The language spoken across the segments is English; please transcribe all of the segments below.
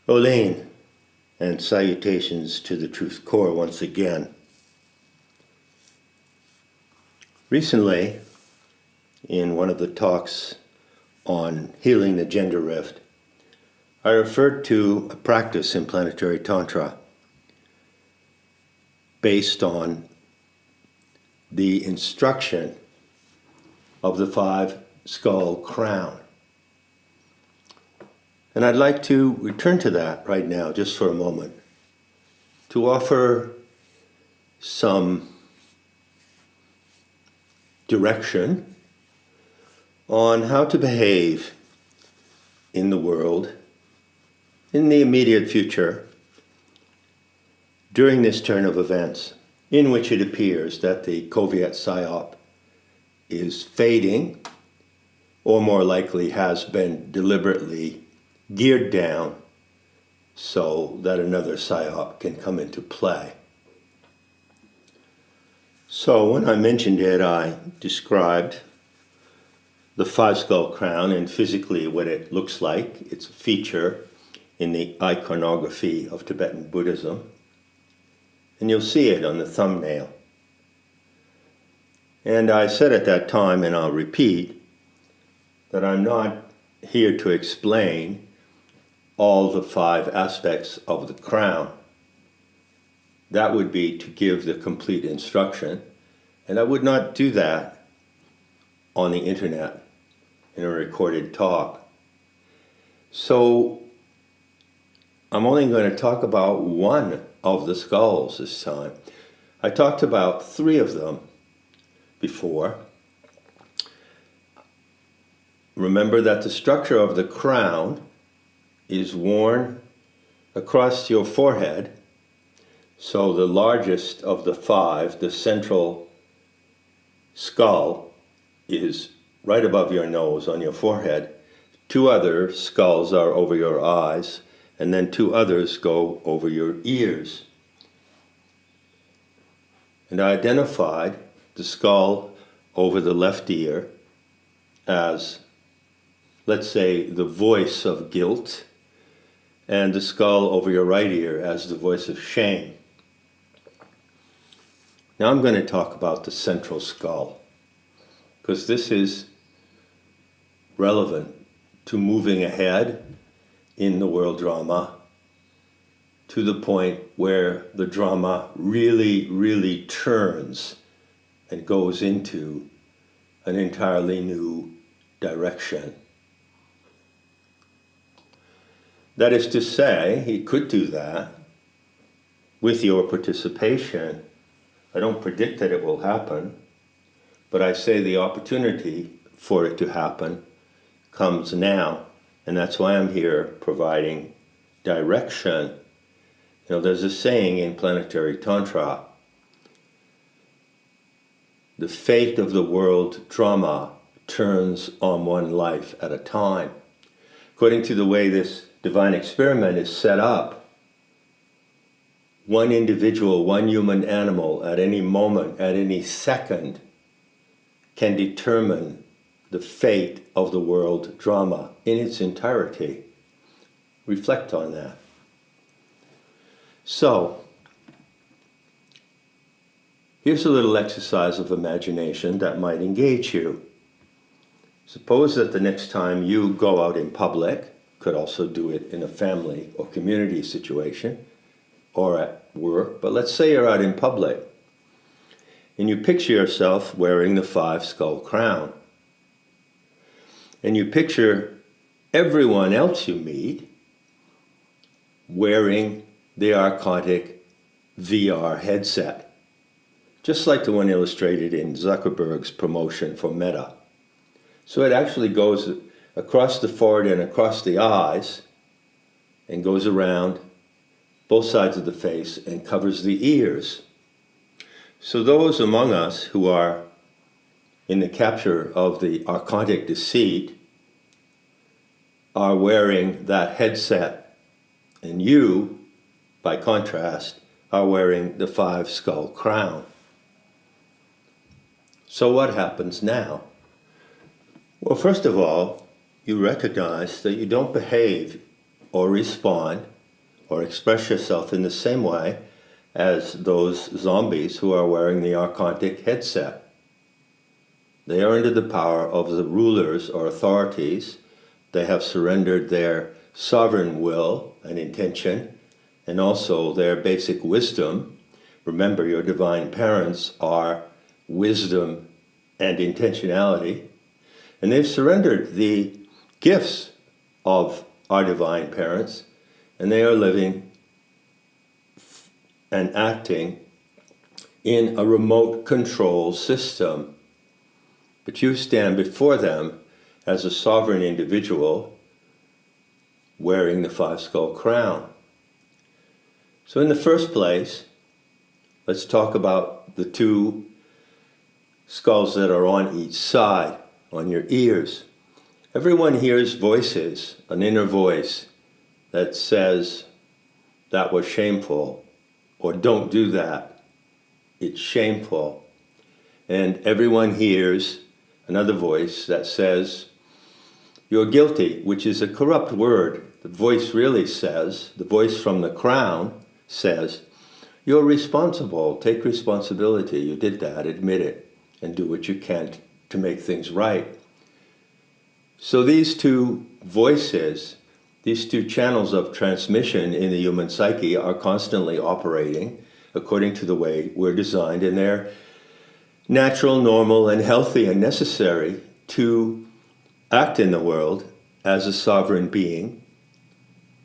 Olaine, and salutations to the Truth Core once again. Recently, in one of the talks on healing the gender rift, I referred to a practice in planetary Tantra based on the instruction of the 5-skull crown. And I'd like to return to that right now, just for a moment, to offer some direction on how to behave in the world in the immediate future during this turn of events, in which it appears that the Soviet psyop is fading, or more likely has been deliberately geared down so that another psyop can come into play. So when I mentioned it, I described the 5-skull crown and physically what it looks like. It's a feature in the iconography of Tibetan Buddhism, and you'll see it on the thumbnail. And I said at that time, and I'll repeat, that I'm not here to explain all the 5 aspects of the crown. That would be to give the complete instruction, and I would not do that on the internet in a recorded talk. So I'm only going to talk about one of the skulls this time. I talked about 3 of them before. Remember that the structure of the crown is worn across your forehead. So the largest of the 5, the central skull, is right above your nose on your forehead. 2 other skulls are over your eyes, and then 2 others go over your ears. And I identified the skull over the left ear as, let's say, the voice of guilt, and the skull over your right ear as the voice of shame. Now I'm going to talk about the central skull, because this is relevant to moving ahead in the world drama to the point where the drama really turns and goes into an entirely new direction. That is to say, he could do that with your participation. I don't predict that it will happen, but I say the opportunity for it to happen comes now, and that's why I'm here providing direction. You know, there's a saying in planetary Tantra, the fate of the world drama turns on one life at a time. According to the way this divine experiment is set up, one individual, one human animal at any moment, at any second, can determine the fate of the world drama in its entirety. Reflect on that. So, here's a little exercise of imagination that might engage you. Suppose that the next time you go out in public, could also do it in a family or community situation or at work, but let's say you're out in public and you picture yourself wearing the 5-skull crown, and you picture everyone else you meet wearing the Archontic VR headset, just like the one illustrated in Zuckerberg's promotion for Meta. So it actually goes across the forehead and across the eyes and goes around both sides of the face and covers the ears. So those among us who are in the capture of the Archontic deceit are wearing that headset, and you, by contrast, are wearing the 5-skull crown. So what happens now? Well, first of all, you recognize that you don't behave or respond or express yourself in the same way as those zombies who are wearing the archontic headset. They are under the power of the rulers or authorities. They have surrendered their sovereign will and intention, and also their basic wisdom. Remember, your divine parents are wisdom and intentionality. And they've surrendered the gifts of our divine parents, and they are living and acting in a remote control system. But you stand before them as a sovereign individual wearing the five-skull crown. So in the first place, let's talk about the two skulls that are on each side, on your ears. Everyone hears voices, an inner voice that says, that was shameful, or don't do that, it's shameful. And everyone hears another voice that says, you're guilty, which is a corrupt word. The voice really says, the voice from the crown says, you're responsible, take responsibility, you did that, admit it, and do what you can to make things right. So these two voices, these two channels of transmission in the human psyche are constantly operating according to the way we're designed, and they're natural, normal, and healthy and necessary to act in the world as a sovereign being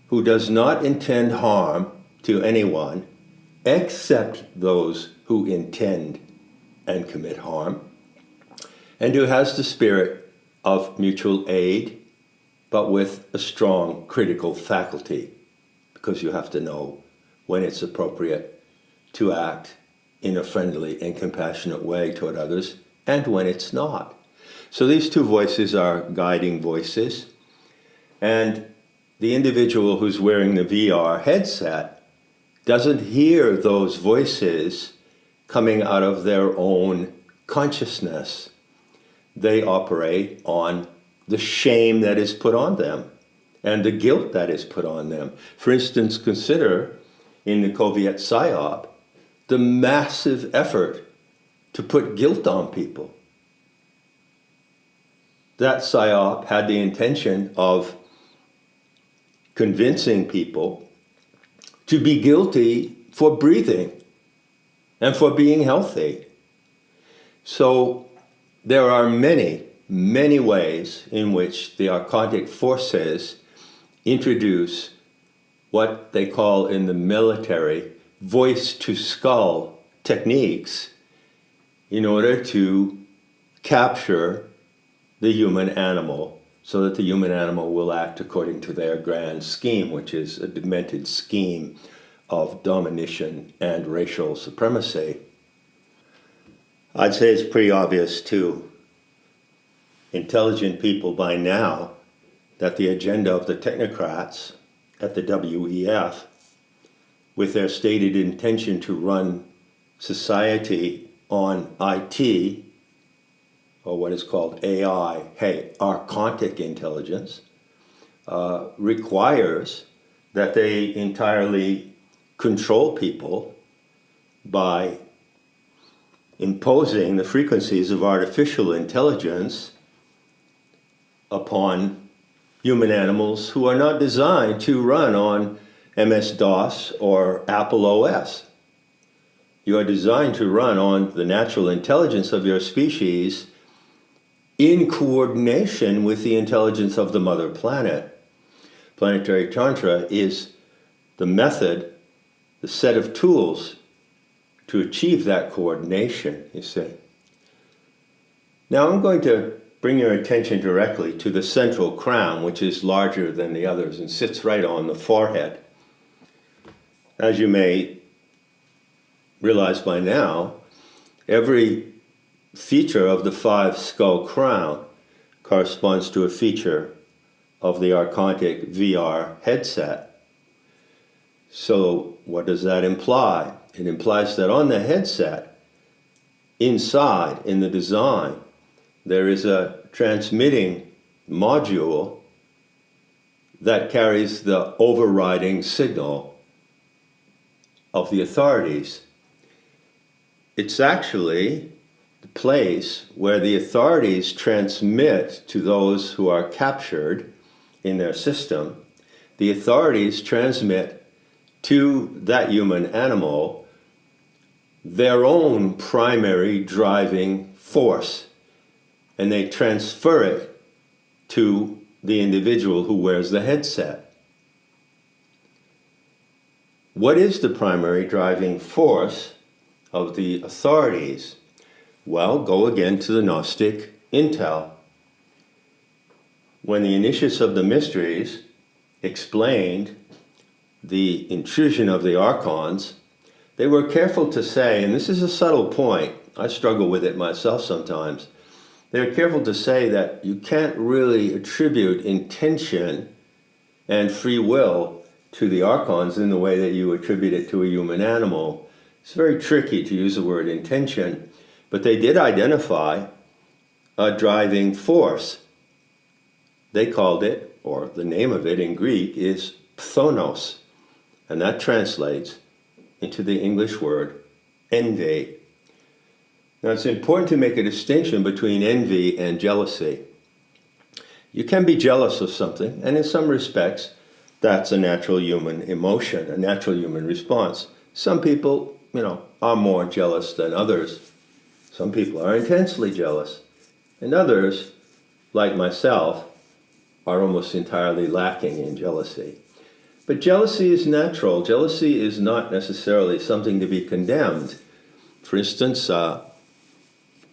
who does not intend harm to anyone except those who intend and commit harm, and who has the spirit of mutual aid, but with a strong critical faculty, because you have to know when it's appropriate to act in a friendly and compassionate way toward others, and when it's not. So these two voices are guiding voices, and the individual who's wearing the VR headset doesn't hear those voices coming out of their own consciousness. They operate on the shame that is put on them and the guilt that is put on them. For instance, consider in the Soviet PSYOP the massive effort to put guilt on people. That PSYOP had the intention of convincing people to be guilty for breathing and for being healthy. So there are many, many ways in which the archontic forces introduce what they call in the military voice-to-skull techniques in order to capture the human animal so that the human animal will act according to their grand scheme, which is a demented scheme of domination and racial supremacy. I'd say it's pretty obvious to intelligent people by now that the agenda of the technocrats at the WEF, with their stated intention to run society on IT, or what is called AI, archontic intelligence, requires that they entirely control people by imposing the frequencies of artificial intelligence upon human animals who are not designed to run on MS-DOS or Apple OS. You are designed to run on the natural intelligence of your species in coordination with the intelligence of the mother planet. Planetary Tantra is the method, the set of tools to achieve that coordination, you see. Now I'm going to bring your attention directly to the central crown, which is larger than the others and sits right on the forehead. As you may realize by now, every feature of the five-skull crown corresponds to a feature of the archontic VR headset. So what does that imply? It implies that on the headset, inside in the design, there is a transmitting module that carries the overriding signal of the authorities. It's actually the place where the authorities transmit to those who are captured in their system. The authorities transmit to that human animal their own primary driving force, and they transfer it to the individual who wears the headset. What is the primary driving force of the authorities? Well, go again to the Gnostic intel. When the initiates of the mysteries explained the intrusion of the archons, they were careful to say, and this is a subtle point, I struggle with it myself sometimes, they're careful to say that you can't really attribute intention and free will to the archons in the way that you attribute it to a human animal. It's very tricky to use the word intention, but they did identify a driving force. They called it, or the name of it in Greek is phthonos, and that translates into the English word envy. Now, it's important to make a distinction between envy and jealousy. You can be jealous of something, and in some respects, that's a natural human emotion, a natural human response. Some people, are more jealous than others. Some people are intensely jealous, and others, like myself, are almost entirely lacking in jealousy. But jealousy is natural. Jealousy is not necessarily something to be condemned. For instance,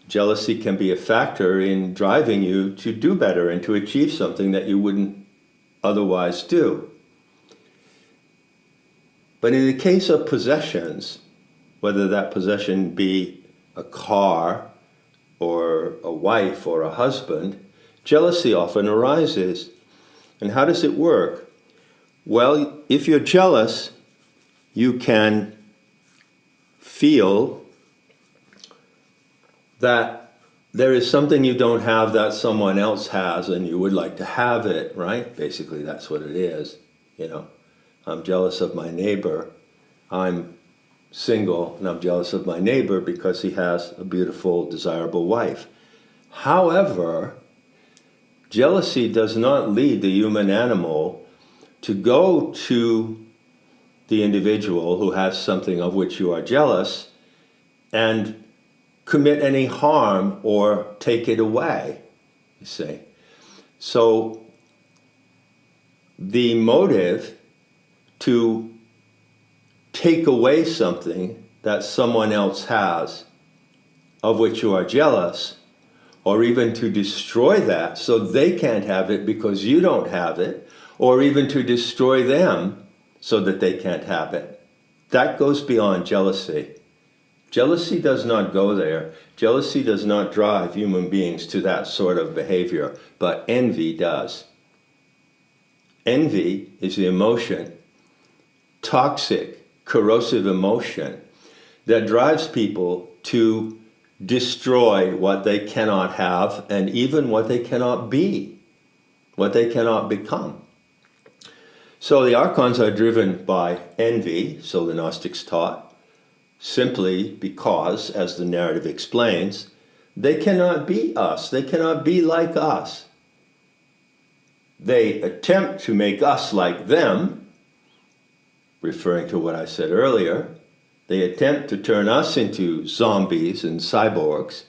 jealousy can be a factor in driving you to do better and to achieve something that you wouldn't otherwise do. But in the case of possessions, whether that possession be a car or a wife or a husband, jealousy often arises. And how does it work? Well, if you're jealous, you can feel that there is something you don't have that someone else has and you would like to have it, right? Basically, that's what it is. I'm jealous of my neighbor. I'm single and I'm jealous of my neighbor because he has a beautiful, desirable wife. However, jealousy does not lead the human animal to go to the individual who has something of which you are jealous and commit any harm or take it away, you see. So the motive to take away something that someone else has of which you are jealous, or even to destroy that so they can't have it because you don't have it, or even to destroy them so that they can't have it, that goes beyond jealousy. Jealousy does not go there. Jealousy does not drive human beings to that sort of behavior, but envy does. Envy is the emotion, toxic, corrosive emotion, that drives people to destroy what they cannot have and even what they cannot be, what they cannot become. So the archons are driven by envy, so the Gnostics taught, simply because, as the narrative explains, they cannot be us. They cannot be like us. They attempt to make us like them, referring to what I said earlier. They attempt to turn us into zombies and cyborgs,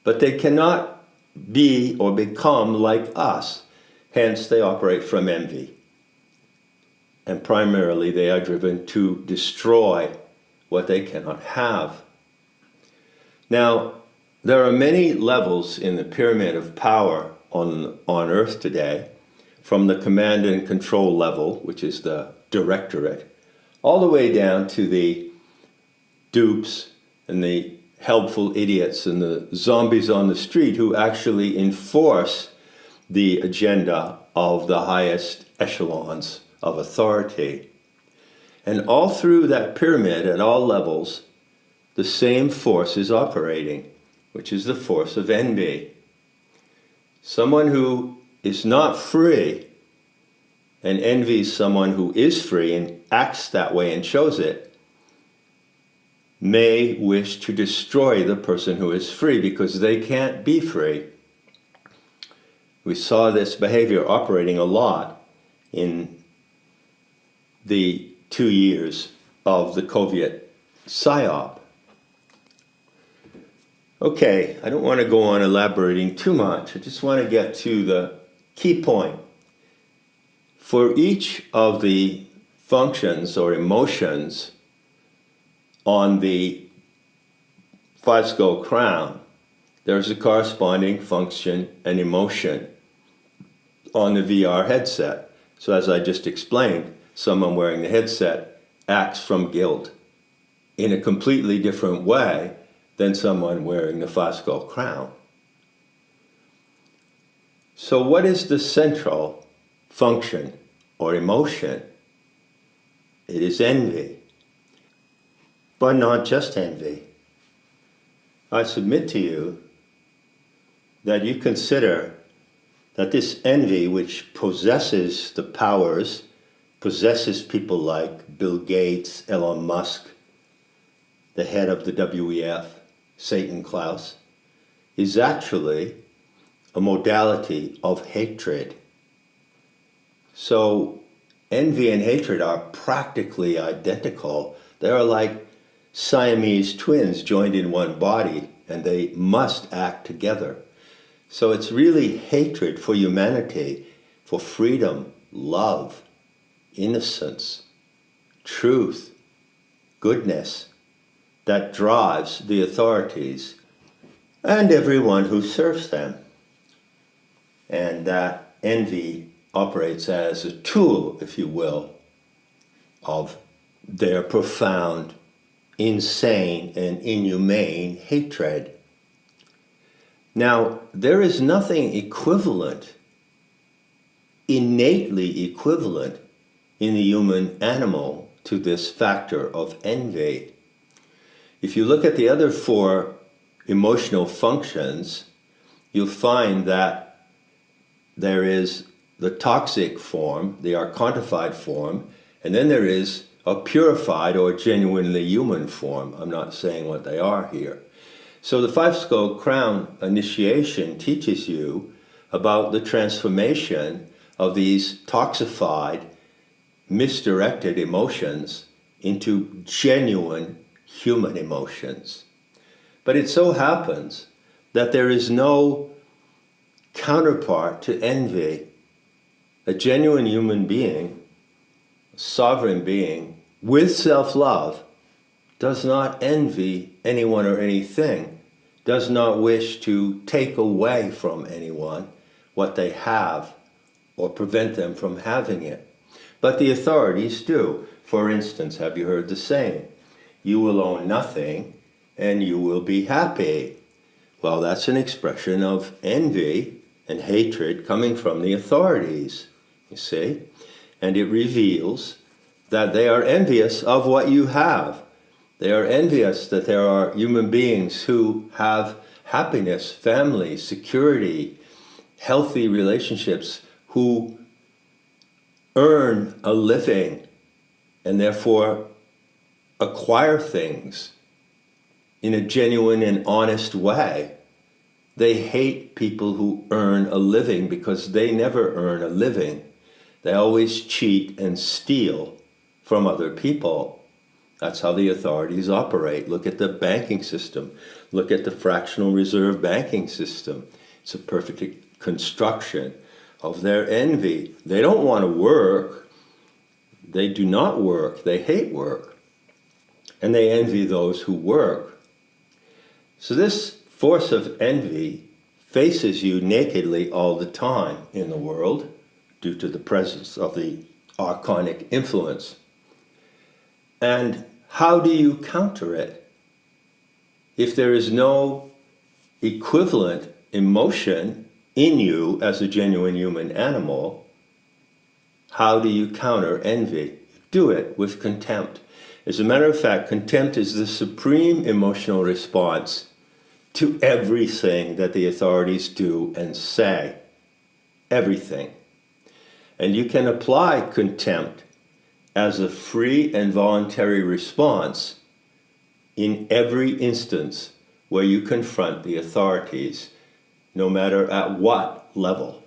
but they cannot be or become like us. Hence, they operate from envy. And primarily, they are driven to destroy what they cannot have. Now, there are many levels in the pyramid of power on Earth today, from the command and control level, which is the directorate, all the way down to the dupes and the helpful idiots and the zombies on the street who actually enforce the agenda of the highest echelons of authority. And all through that pyramid, at all levels, the same force is operating, which is the force of envy. Someone who is not free and envies someone who is free and acts that way and shows it, may wish to destroy the person who is free because they can't be free. We saw this behavior operating a lot in the 2 years of the COVID PSYOP. Okay, I don't want to go on elaborating too much. I just want to get to the key point. For each of the functions or emotions on the five-skull crown, there's a corresponding function and emotion on the VR headset. So as I just explained, someone wearing the headset acts from guilt in a completely different way than someone wearing the five-skull crown. So what is the central function or emotion? It is envy. But not just envy. I submit to you that you consider that this envy, which possesses the powers, possesses people like Bill Gates, Elon Musk, the head of the WEF, Satan Klaus, is actually a modality of hatred. So envy and hatred are practically identical. They are like Siamese twins joined in one body, and they must act together. So it's really hatred for humanity, for freedom, love, innocence, truth, goodness, that drives the authorities and everyone who serves them. And that envy operates as a tool, if you will, of their profound, insane, and inhumane hatred. Now, there is nothing equivalent, innately equivalent, in the human animal to this factor of envy. If you look at the other four emotional functions, you'll find that there is the toxic form, the archontified form, and then there is a purified or genuinely human form. I'm not saying what they are here. So the five-skull crown initiation teaches you about the transformation of these toxified, misdirected emotions into genuine human emotions. But it so happens that there is no counterpart to envy. A genuine human being, a sovereign being, with self-love, does not envy anyone or anything, does not wish to take away from anyone what they have or prevent them from having it. But the authorities do. For instance, have you heard the saying, "You will own nothing and you will be happy"? Well, that's an expression of envy and hatred coming from the authorities, you see? And it reveals that they are envious of what you have. They are envious that there are human beings who have happiness, family, security, healthy relationships, who earn a living and therefore acquire things in a genuine and honest way. They hate people who earn a living because they never earn a living. They always cheat and steal from other people. That's how the authorities operate. Look at the banking system. Look at the fractional reserve banking system. It's a perfect construction of their envy. They don't want to work. They do not work. They hate work. And they envy those who work. So this force of envy faces you nakedly all the time in the world due to the presence of the archonic influence. And how do you counter it? If there is no equivalent emotion in you as a genuine human animal, how do you counter envy? Do it with contempt. As a matter of fact, contempt is the supreme emotional response to everything that the authorities do and say. everything. And you can apply contempt as a free and voluntary response in every instance where you confront the authorities, no matter at what level.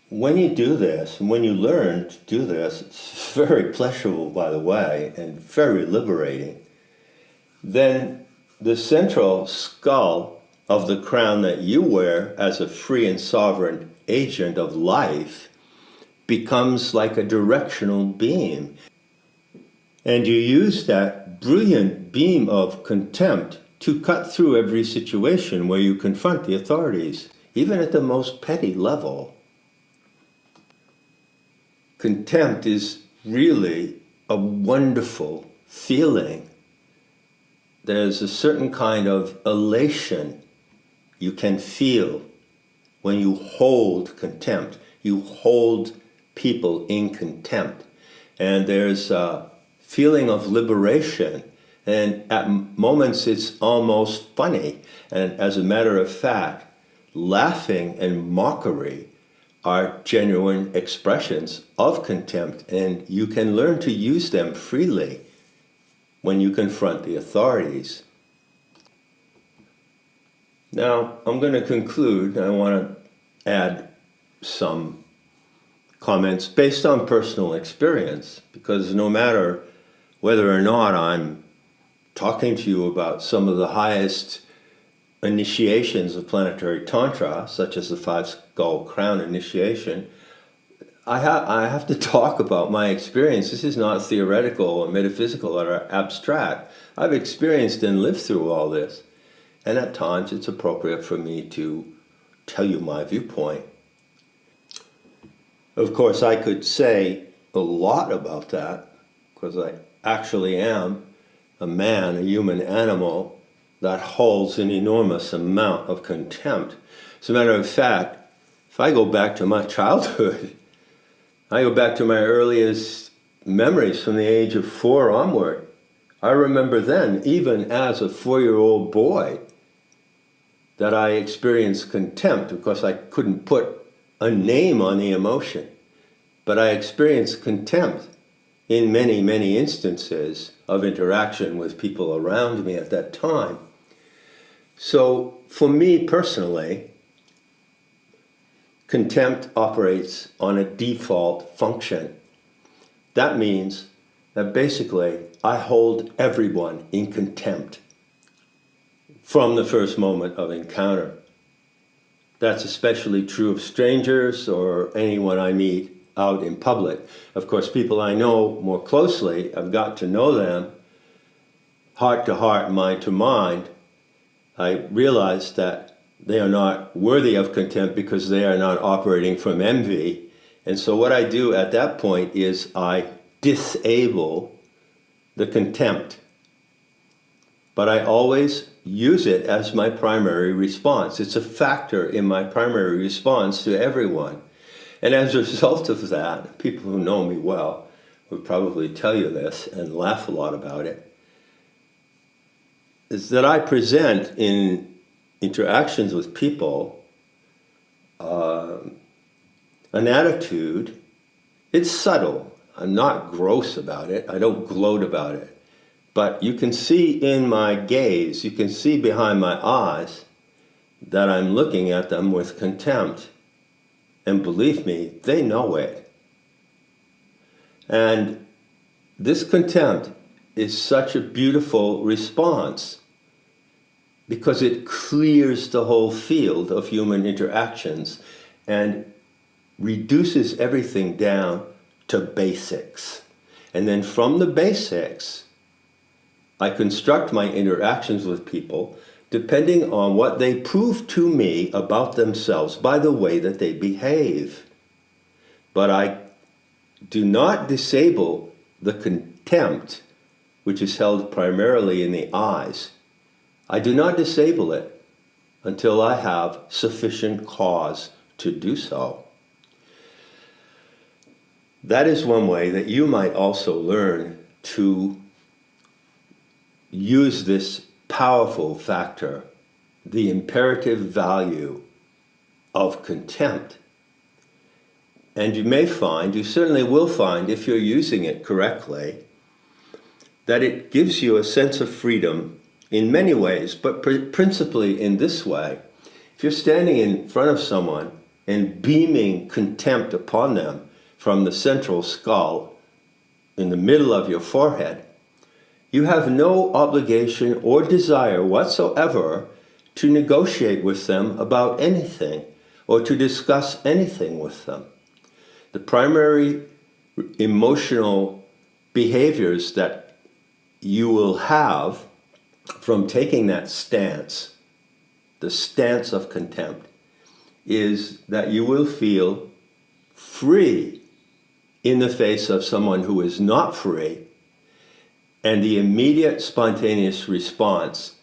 When you do this, and when you learn to do this, it's very pleasurable, by the way, and very liberating. Then the central skull of the crown that you wear as a free and sovereign agent of life becomes like a directional beam. And you use that brilliant beam of contempt to cut through every situation where you confront the authorities, even at the most petty level. Contempt is really a wonderful feeling. There's a certain kind of elation you can feel when you hold contempt. You hold people in contempt. And there's a feeling of liberation. And at moments it's almost funny. And as a matter of fact, laughing and mockery are genuine expressions of contempt, and you can learn to use them freely when you confront the authorities. Now, I'm going to conclude. I want to add some comments based on personal experience, because no matter whether or not I'm talking to you about some of the highest initiations of planetary tantra, such as the five skull crown initiation, I have to talk about my experience. This is not theoretical or metaphysical or abstract. I've experienced and lived through all this, and at times it's appropriate for me to tell you my viewpoint. Of course, I could say a lot about that, because I actually am a man, a human animal, that holds an enormous amount of contempt. As a matter of fact, if I go back to my childhood, I go back to my earliest memories from the age of 4 onward. I remember then, even as a 4-year-old boy, that I experienced contempt. Of course, I couldn't put a name on the emotion, but I experienced contempt in many, many instances of interaction with people around me at that time. So for me personally, contempt operates on a default function. That means that basically I hold everyone in contempt from the first moment of encounter. That's especially true of strangers or anyone I meet out in public. Of course, people I know more closely, I've got to know them, heart to heart, mind to mind. I realize that they are not worthy of contempt because they are not operating from envy. And so what I do at that point is I disable the contempt. But I always use it as my primary response. It's a factor in my primary response to everyone. And as a result of that, people who know me well would probably tell you this and laugh a lot about it, is that I present in interactions with people an attitude. It's subtle. I'm not gross about it. I don't gloat about it. But you can see in my gaze, you can see behind my eyes that I'm looking at them with contempt. And believe me, they know it. And this contempt is such a beautiful response because it clears the whole field of human interactions and reduces everything down to basics. And then from the basics, I construct my interactions with people depending on what they prove to me about themselves by the way that they behave. But I do not disable the contempt, which is held primarily in the eyes. I do not disable it until I have sufficient cause to do so. That is one way that you might also learn to use this powerful factor, the imperative value of contempt, And you may find, you certainly will find, if you're using it correctly, that it gives you a sense of freedom in many ways, but principally in this way. If you're standing in front of someone and beaming contempt upon them from the central skull in the middle of your forehead, you have no obligation or desire whatsoever to negotiate with them about anything or to discuss anything with them. The primary emotional behaviors that you will have from taking that stance, the stance of contempt, is that you will feel free in the face of someone who is not free, and the immediate spontaneous response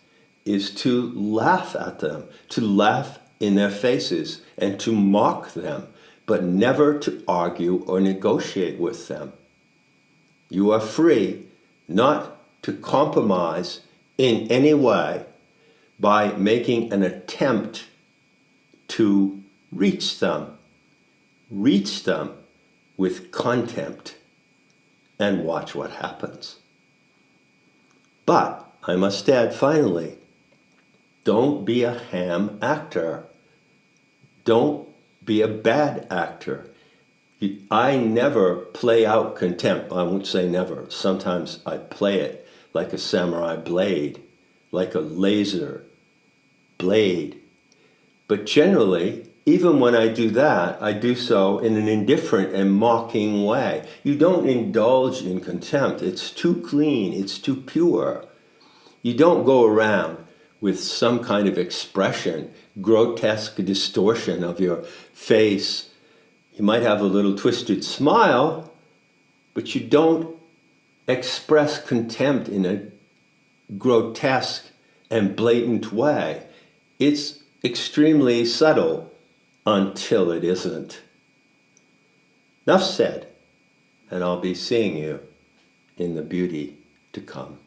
is to laugh at them, to laugh in their faces, and to mock them, but never to argue or negotiate with them. You are free not to compromise in any way by making an attempt to reach them with contempt, and watch what happens. But I must add finally, don't be a ham actor. Don't be a bad actor. I never play out contempt. I won't say never. Sometimes I play it like a samurai blade, like a laser blade. But generally, even when I do that, I do so in an indifferent and mocking way. You don't indulge in contempt. It's too clean. It's too pure. You don't go around with some kind of expression, grotesque distortion of your face. You might have a little twisted smile, but you don't express contempt in a grotesque and blatant way. It's extremely subtle until it isn't. Enough said, and I'll be seeing you in the beauty to come.